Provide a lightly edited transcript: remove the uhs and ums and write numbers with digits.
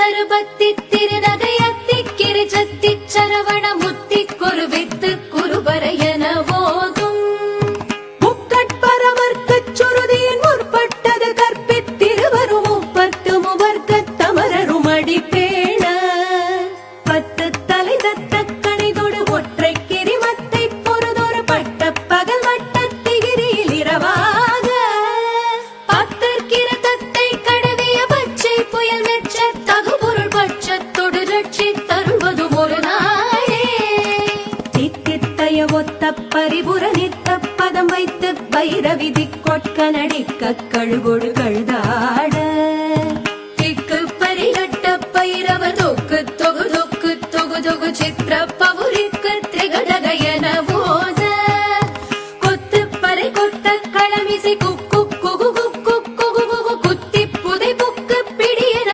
தருபத்தி திருநகையத்தி கிரிஜத்தி சரவண முத்தி குருவித்து குருபரையன போதும் முக்கட்பரமர்க்கச் சுருதியின் முற்பட்டது கற்பித்திருவரும் முப்பத்து முவர்க்கத் தமரரும் அடிப்பேண பத்து தலை தத்த கணிதொடு ஒற்றை கிரிமத்தை பொறுதொரு பட்ட பகல் வட்டத்திகிரியில் இரவாக பத்தற்கிற தத்தை கடவிய பச்சை புயல் மெச்ச தகுபொருள் பட்சத்தொடு ரட்சி தருவதும் ஒரு நாளே தித்தித்தய ஒத்த பரிபுர நித்த பதம் வைத்து வைரவிதி கொட்க நடிக்க கழுகொடு